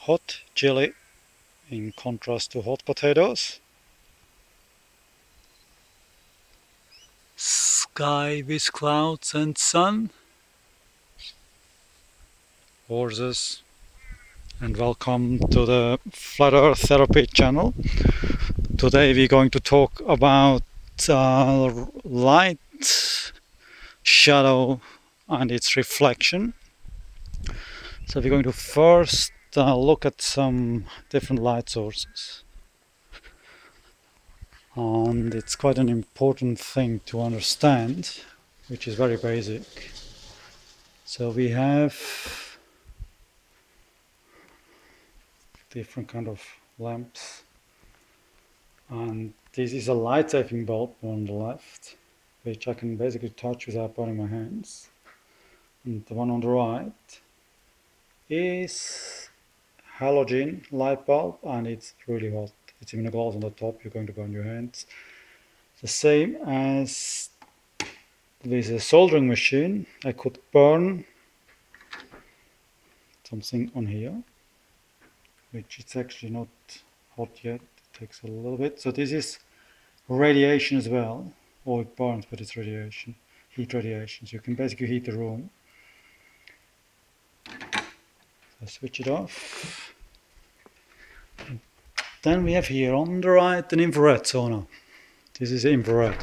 hot chili in contrast to hot potatoes. Sky with clouds and sun. Horses. And welcome to the Flat Earth Therapy channel. Today we're going to talk about light, shadow and its reflection. So we're going to first look at some different light sources. And it's quite an important thing to understand, which is very basic. So we have different kind of lamps, and this is a light-saving bulb on the left, which I can basically touch without burning my hands, and the one on the right is halogen light bulb, and it's really hot. It's even a glass on the top, you're going to burn your hands. The same as with a soldering machine, I could burn something on here, which is actually not hot yet, it takes a little bit. So this is radiation as well, or it burns, but it's radiation, heat radiation. So you can basically heat the room. So switch it off. Then we have here on the right an infrared sauna. This is infrared.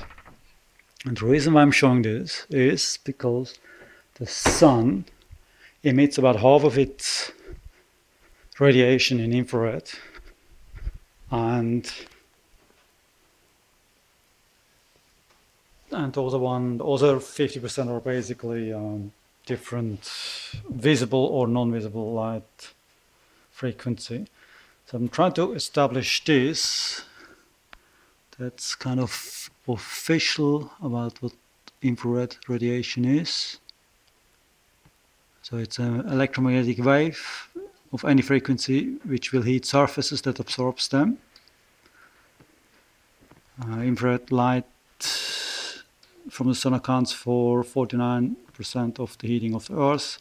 And the reason why I'm showing this is because the sun emits about half of its radiation in infrared, and also 50% are basically different visible or non-visible light frequency. So I'm trying to establish this. That's kind of official about what infrared radiation is. So it's an electromagnetic wave of any frequency which will heat surfaces that absorbs them. Infrared light from the sun accounts for 49% of the heating of the Earth,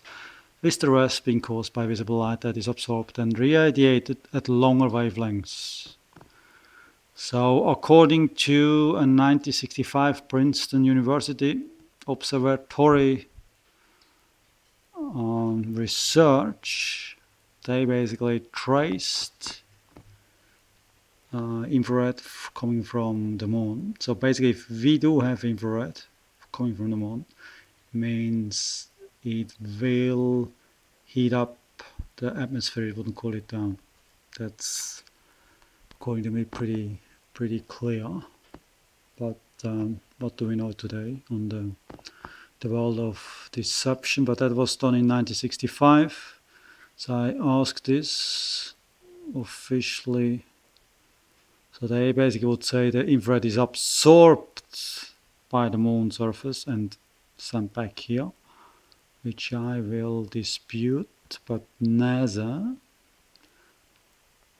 with the rest being caused by visible light that is absorbed and radiated at longer wavelengths. So according to a 1965 Princeton University Observatory research, they basically traced infrared coming from the moon. So basically, if we do have infrared coming from the moon, means it will heat up the atmosphere, it wouldn't cool it down. That's according to me pretty clear. But what do we know today on the world of deception? But that was done in 1965. So I asked this officially. So they basically would say the infrared is absorbed by the moon surface and sent back here, which I will dispute, but NASA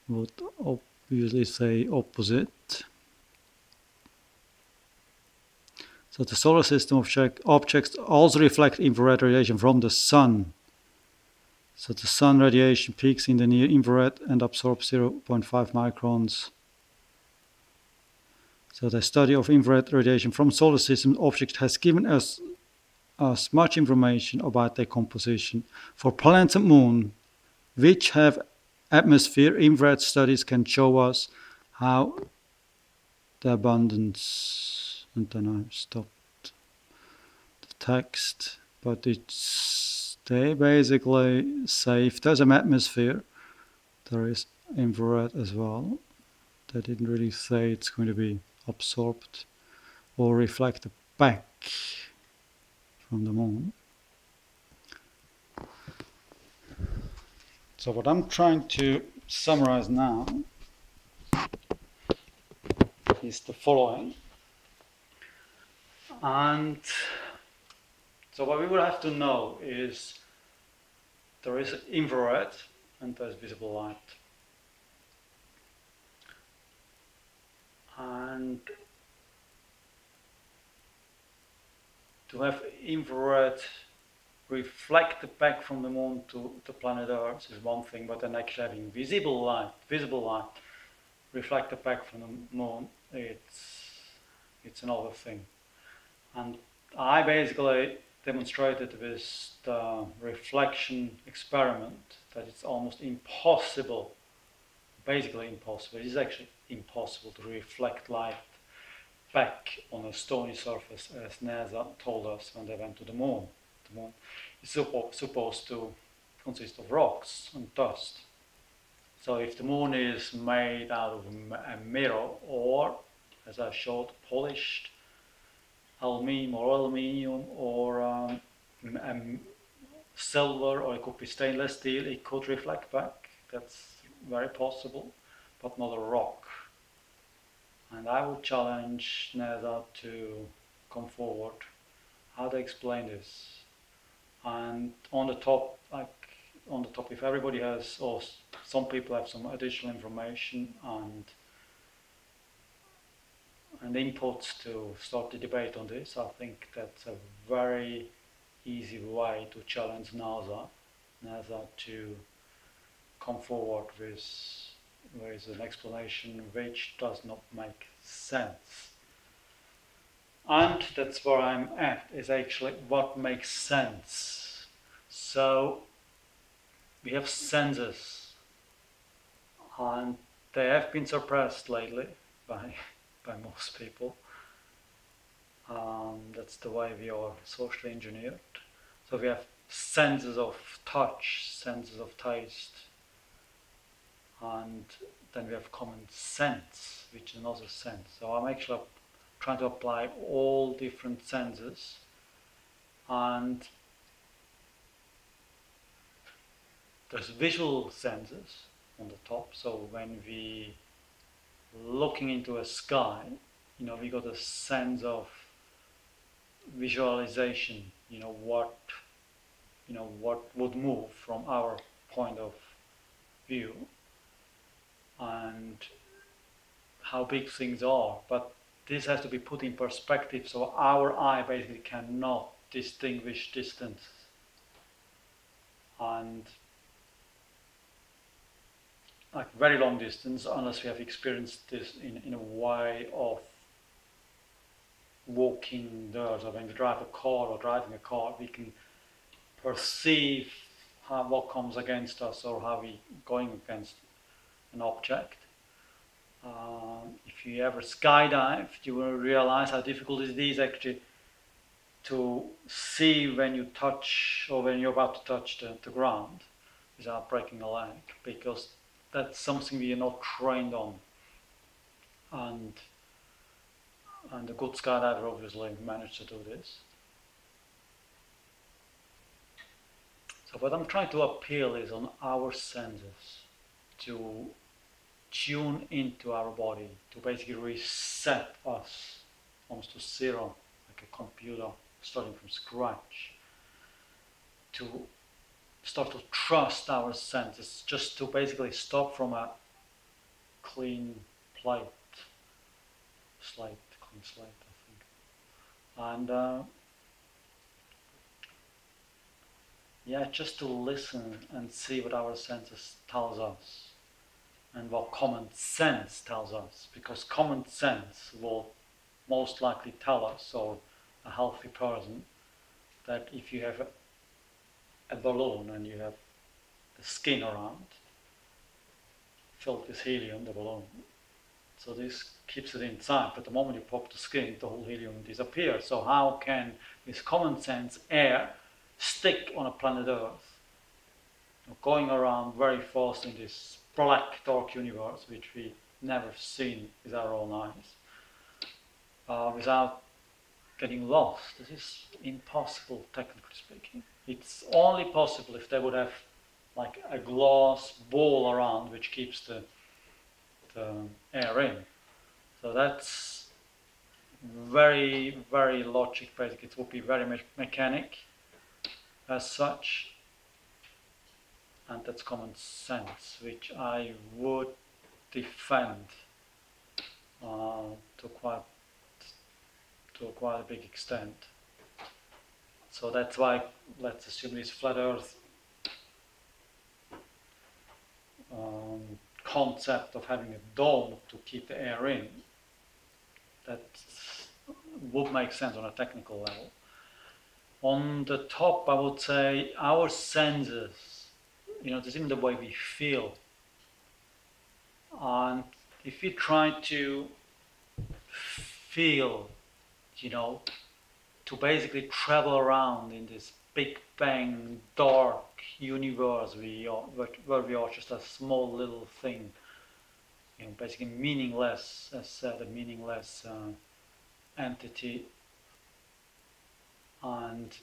would obviously say opposite. So the solar system objects also reflect infrared radiation from the sun. So the sun radiation peaks in the near infrared and absorbs 0.5 microns. So the study of infrared radiation from solar system objects has given us much information about their composition. For planets and moon, which have atmosphere, infrared studies can show us how the abundance, and then I stopped the text, but they basically say if there's an atmosphere, there is infrared as well. They didn't really say it's going to be absorbed or reflected back from the moon. So what I'm trying to summarize now is the following. And so what we would have to know is there is infrared and there's visible light. And to have infrared reflect back from the moon to the planet Earth is one thing, but then actually having visible light reflected back from the moon, it's another thing. And I basically demonstrated with the reflection experiment that it's almost impossible, basically impossible. It is actually impossible to reflect light back on a stony surface, as NASA told us when they went to the moon. The moon is supposed to consist of rocks and dust. So if the moon is made out of a mirror, or, as I showed, polished aluminium or silver, or it could be stainless steel, it could reflect back. That's very possible, but not a rock. And I would challenge NASA to come forward how they explain this. And on the top, if everybody has, or some people have some additional information and inputs to start the debate on this, I think that's a very easy way to challenge NASA to come forward with an explanation which does not make sense. And that's where I'm at, is actually what makes sense. So we have senses, and they have been suppressed lately by most people. That's the way we are socially engineered. So we have senses of touch, senses of taste, and then we have common sense, which is another sense. So I'm actually trying to apply all different senses, and there's visual senses on the top. So when we looking into a sky, we got a sense of visualization, what would move from our point of view and how big things are. But this has to be put in perspective, so our eye basically cannot distinguish distance. And like very long distance, unless we have experienced this in a way of walking there. So when we drive a car or driving a car, we can perceive what comes against us or how we going against an object. If you ever skydive, you will realize how difficult it is actually to see when you touch or when you're about to touch the ground without breaking a leg, because that's something we are not trained on. And a good skydiver obviously managed to do this. So what I'm trying to appeal is on our senses, to tune into our body, to basically reset us almost to zero, like a computer starting from scratch, to start to trust our senses, just to basically stop from a clean slate, I think. And just to listen and see what our senses tells us and what common sense tells us, because common sense will most likely tell us, or a healthy person, that if you have a balloon and you have the skin around filled with helium, the balloon, so this keeps it inside, but the moment you pop the skin, the whole helium disappears. So how can, with common sense, air stick on a planet Earth, going around very fast in this black dark universe, which we never seen with our own eyes, without getting lost? This is impossible, technically speaking. It's only possible if they would have like a glass ball around which keeps the air in. So that's very, very logic basic. It would be very mechanic as such, and that's common sense, which I would defend to quite a big extent. So that's why, let's assume this flat Earth concept of having a dome to keep the air in, that would make sense on a technical level. On the top, I would say our senses, just in the way we feel. And if we try to feel, to basically travel around in this big bang dark universe where we are just a small little thing, basically meaningless, as said, a meaningless entity, and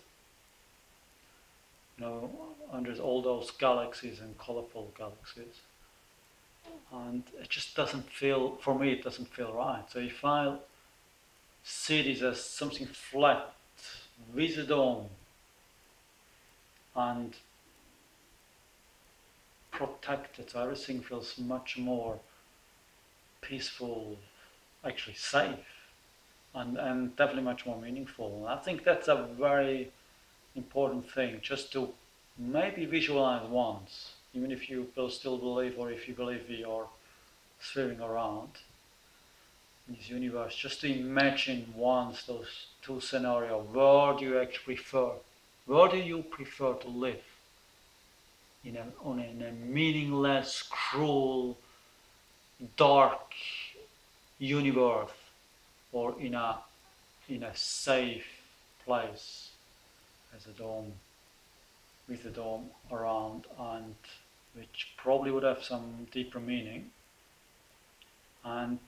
and there's all those galaxies and colorful galaxies, and it just doesn't feel, for me, it doesn't feel right. So if I see this as something flat with a dome and protected, so everything feels much more peaceful, actually safe, and definitely much more meaningful. And I think that's a very important thing, just to maybe visualize once, even if you will still believe, or if you believe we are swimming around in this universe, just to imagine once those two scenarios. Where do you actually prefer? Where do you prefer to live? In a meaningless, cruel, dark universe, or in a safe place as a dome, with a dome around, and which probably would have some deeper meaning. And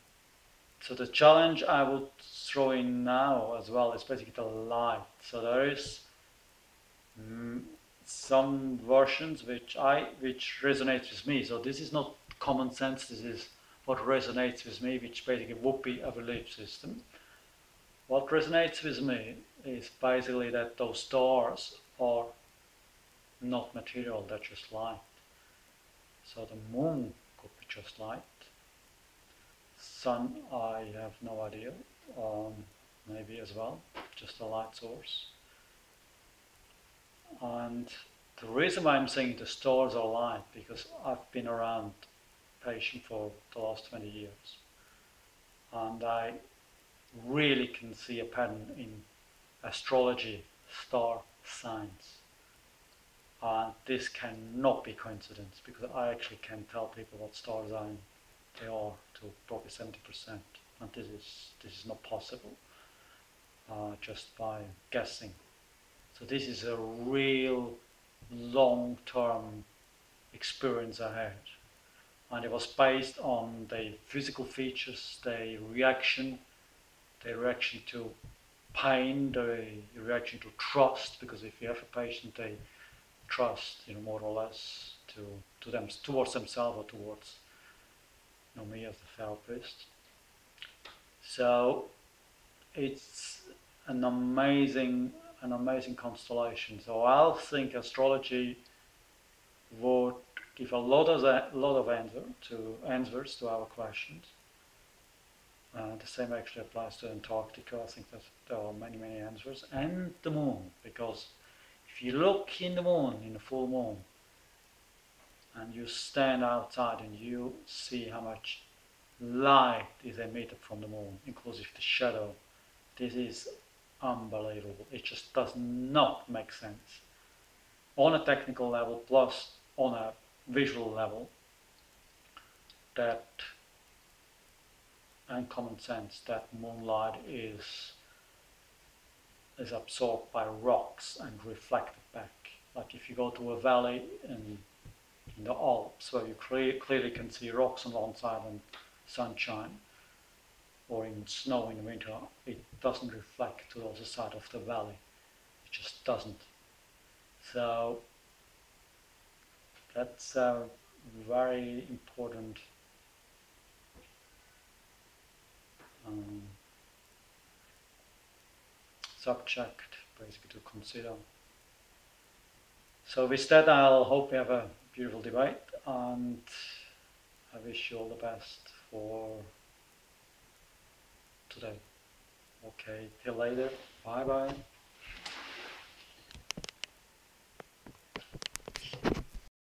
so the challenge I would throw in now as well is basically the light. So there is some versions which resonates with me. So this is not common sense, this is what resonates with me, which basically would be a belief system. What resonates with me is basically that those stars are not material, they're just light. So the moon could be just light. Sun, I have no idea, maybe as well, just a light source. And the reason why I'm saying the stars are light, because I've been around patient for the last 20 years, and I really can see a pattern in astrology, star signs. And this cannot be coincidence, because I actually can tell people what star sign they are to probably 70%, and this is not possible just by guessing. So this is a real long-term experience I had, and it was based on the physical features, their reaction to pain, their reaction to trust, because if you have a patient, they trust, more or less to them, towards themselves or towards me as the therapist. So it's an amazing constellation. So I think astrology would give a lot of answers to our questions. The same actually applies to Antarctica. I think that there are many answers, and the moon, because if you look in the moon, in the full moon, and you stand outside and you see how much light is emitted from the moon, inclusive the shadow, this is unbelievable. It just does not make sense on a technical level, plus on a visual level, that, and common sense, that moonlight is absorbed by rocks and reflected back. Like if you go to a valley in the Alps, where you clearly can see rocks on one side and sunshine, or in snow in winter, it doesn't reflect to the other side of the valley. It just doesn't. So that's a very important subject basically to consider. So with that, I'll hope we have a beautiful debate, and I wish you all the best for today. Okay, till later. Bye bye.